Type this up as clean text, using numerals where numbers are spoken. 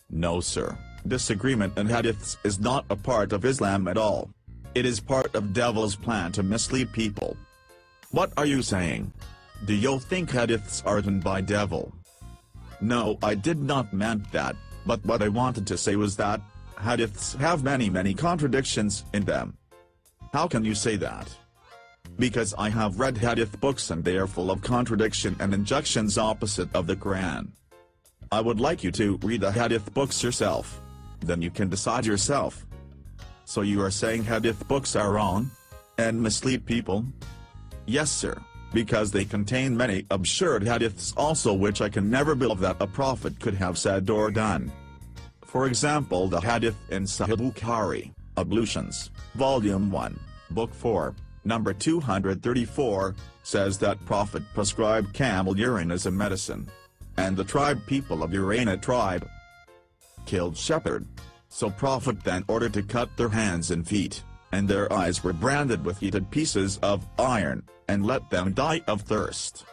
No sir, disagreement and hadiths is not a part of Islam at all. It is part of devil's plan to mislead people. What are you saying? Do you think hadiths are written by devil? No, I did not meant that, but what I wanted to say was that hadiths have many contradictions in them. How can you say that? Because I have read hadith books and they are full of contradiction and injunctions opposite of the Quran. I would like you to read the hadith books yourself. Then you can decide yourself. So you are saying hadith books are wrong? And mislead people? Yes sir, because they contain many absurd hadiths also which I can never believe that a prophet could have said or done. For example, the hadith in Sahih Bukhari, Ablutions, Volume 1, Book 4, number 234, says that Prophet prescribed camel urine as a medicine. And the tribe people of Urana tribe killed shepherd. So Prophet then ordered to cut their hands and feet, and their eyes were branded with heated pieces of iron, and let them die of thirst.